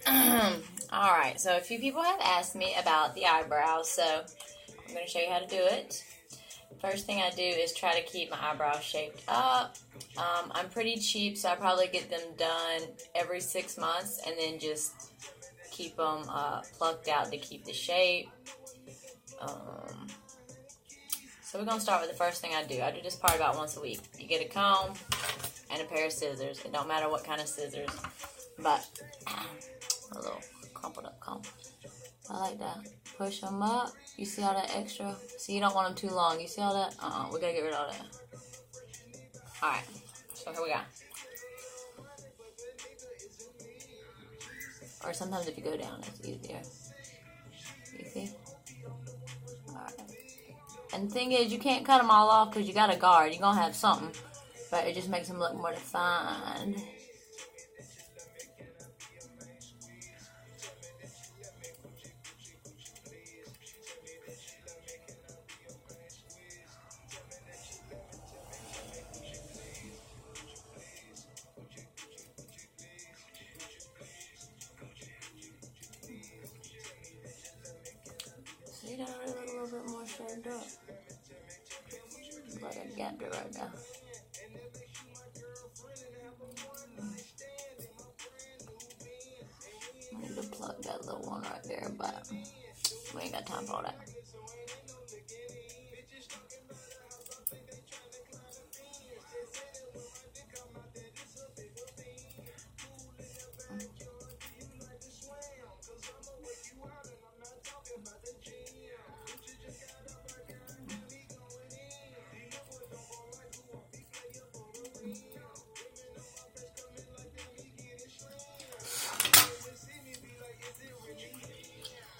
Alright, so a few people have asked me about the eyebrows, so I'm going to show you how to do it. First thing I do is try to keep my eyebrows shaped up. I'm pretty cheap, so I probably get them done every 6 months and then just keep them plucked out to keep the shape. So we're going to start with the first thing I do. I do this part about once a week. You get a comb and a pair of scissors. It don't matter what kind of scissors, but a little crumpled up comb. I like that. Push them up. You see all that extra? See, you don't want them too long. You see all that? We gotta get rid of all that. Alright, so here we go. Or sometimes if you go down, it's easier. You see? Alright. And the thing is, you can't cut them all off because you got a guard. You're gonna have something. But it just makes them look more defined. See, that already look a little bit more shaped up. Like I gapped it right now. I need to plug that little one right there, but we ain't got time for all that.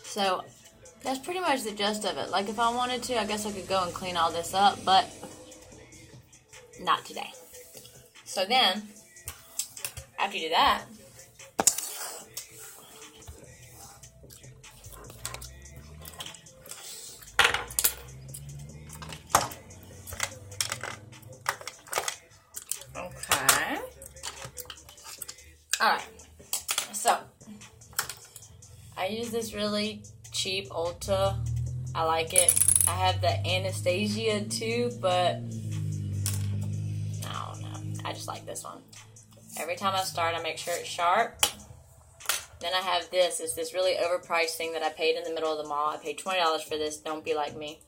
So that's pretty much the gist of it. Like if I wanted to, I guess I could go and clean all this up, but not today. So then, after you do that, okay. Alright. So I use this really cheap Ulta. I like it. I have the Anastasia too, but I don't know. I just like this one. Every time I start, I make sure it's sharp. Then I have this. It's this really overpriced thing that I paid in the middle of the mall. I paid $20 for this. Don't be like me.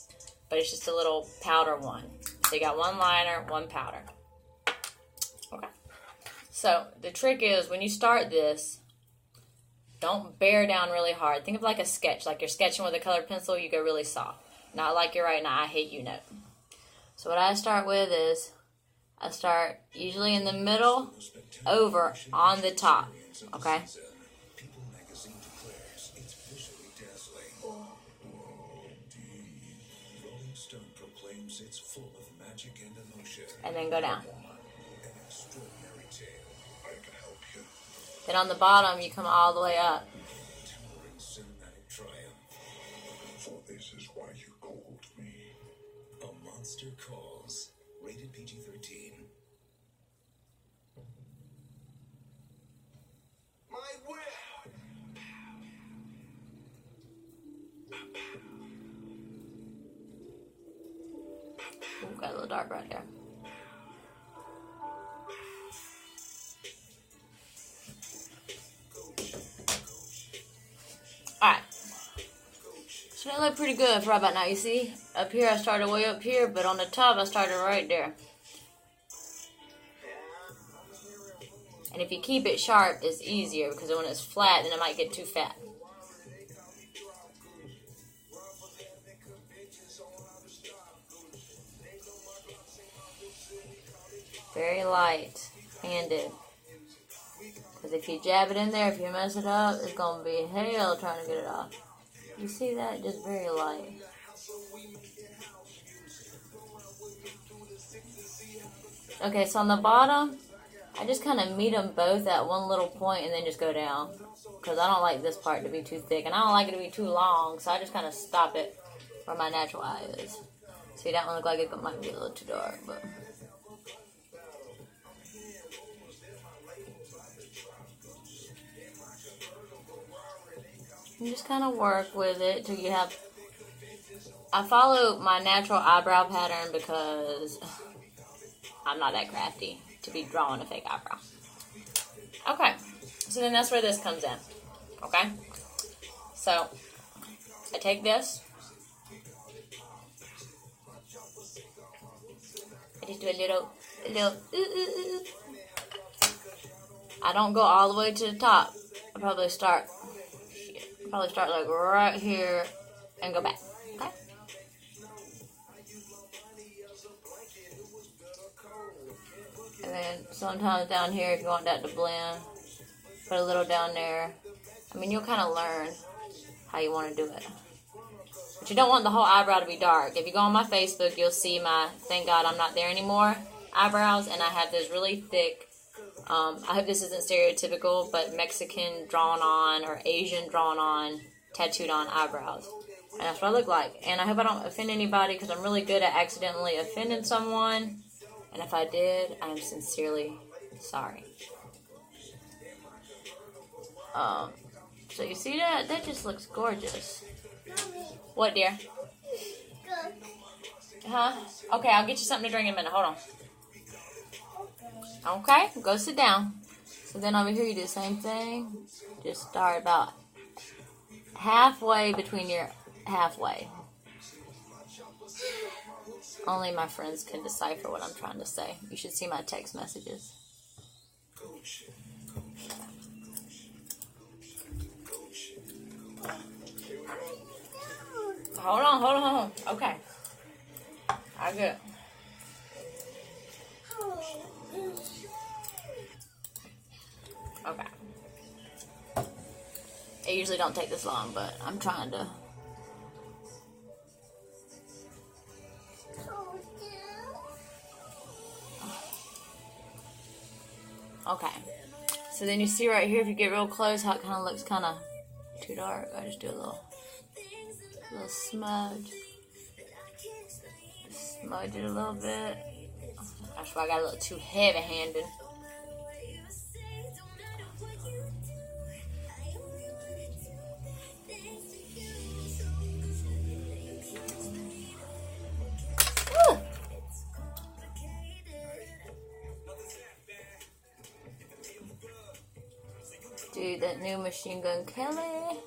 But it's just a little powder one. So you got one liner, one powder. Okay. So the trick is when you start this, don't bear down really hard. Think of like a sketch. Like you're sketching with a colored pencil, you go really soft. Not like you're writing I hate you note. So what I start with is, I start usually in the middle, over on the top. Okay? And then go down. Then on the bottom, you come all the way up. For this is why you called me. A Monster Calls. Rated PG-13. My will. Ooh, got a little dark right there. Alright. So that looked pretty good for right about now. You see, up here I started way up here, but on the top I started right there. And if you keep it sharp, it's easier, because when it's flat, then it might get too fat. Very light-handed. Because if you jab it in there, if you mess it up, it's going to be hell trying to get it off. You see that? Just very light. Okay, so on the bottom, I just kind of meet them both at one little point and then just go down. Because I don't like this part to be too thick. And I don't like it to be too long, so I just kind of stop it where my natural eye is. See, that one look like it might be a little too dark, but... You just kind of work with it till you have... I follow my natural eyebrow pattern because I'm not that crafty to be drawing a fake eyebrow. Okay, so then that's where this comes in. Okay, so I take this. I just do a little I don't go all the way to the top. I probably start like right here and go back. Okay. And then sometimes down here, if you want that to blend, put a little down there. I mean, you'll kind of learn how you want to do it. But you don't want the whole eyebrow to be dark. If you go on my Facebook, you'll see my Thank God I'm Not There Anymore eyebrows. And I have this really thick, I hope this isn't stereotypical, but Mexican drawn on or Asian drawn on, tattooed on eyebrows. And that's what I look like. And I hope I don't offend anybody because I'm really good at accidentally offending someone. And if I did, I am sincerely sorry. So you see that? That just looks gorgeous. What, dear? Huh? Okay, I'll get you something to drink in a minute. Hold on. Okay, go sit down. So then over here you do the same thing. Just start about halfway between your halfway. Only my friends can decipher what I'm trying to say. You should see my text messages. Hold on. Okay. I get it. Okay. It usually don't take this long, but I'm trying to. Okay. So then you see right here, if you get real close, how it kind of looks kind of too dark. I just do a little smudge. Smudge it a little bit. That's why I got a little too heavy-handed. Dude, that new Machine Gun Kelly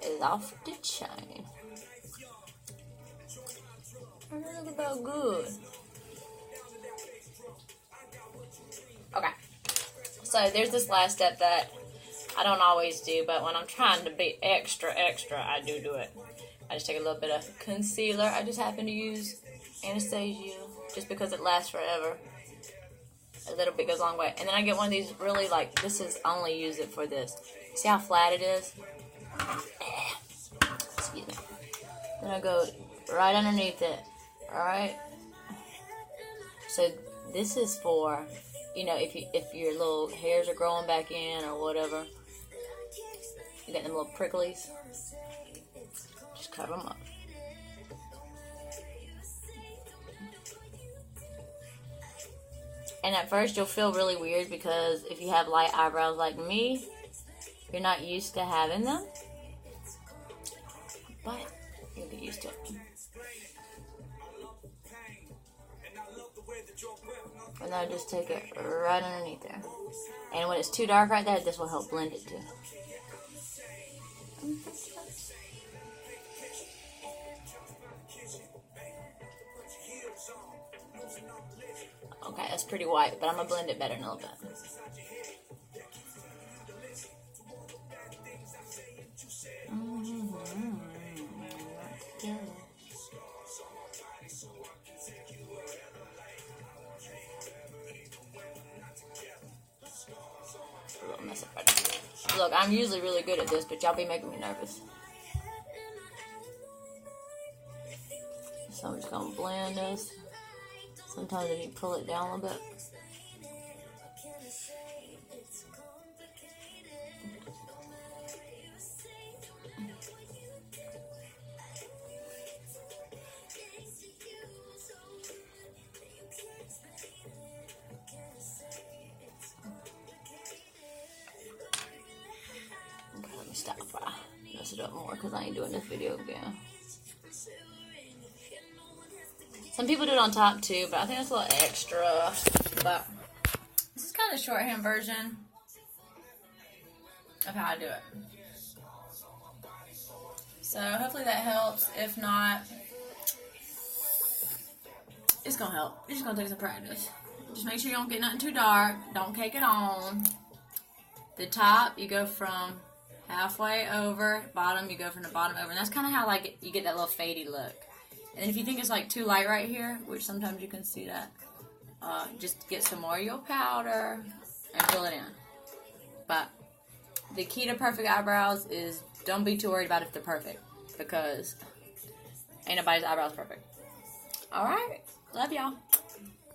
is off the chain. Look about good. Okay. So there's this last step that I don't always do, but when I'm trying to be extra, I do it. I just take a little bit of concealer. I just happen to use Anastasia just because it lasts forever. A little bit goes a long way. And then I get one of these really, like, this is, I only use it for this. See how flat it is? Excuse me. Then I go right underneath it. Alright? So this is for, you know, if your little hairs are growing back in or whatever. You got them little pricklies. Just cover them up. And at first you'll feel really weird because if you have light eyebrows like me, you're not used to having them. But you'll get used to it. And then I just take it right underneath there. And when it's too dark right there, this will help blend it too. Okay, that's pretty white, but I'm going to blend it better in a little bit. Look, I'm usually really good at this, but y'all be making me nervous. So I'm just going to blend this. Sometimes if you pull it down a little bit. Stop. Mess it up more because I ain't doing this video again. Some people do it on top too, but I think that's a little extra. But this is kind of the shorthand version of how I do it. So hopefully that helps. If not, it's gonna help. It's just gonna take some practice. Just make sure you don't get nothing too dark. Don't cake it on. The top, you go from halfway over. Bottom, you go from the bottom over. And that's kind of how like you get that little fadey look. And if you think it's like too light right here, which sometimes you can see that, just get some more of your powder and fill it in. But the key to perfect eyebrows is don't be too worried about if they're perfect, because ain't nobody's eyebrows perfect. Alright, love y'all.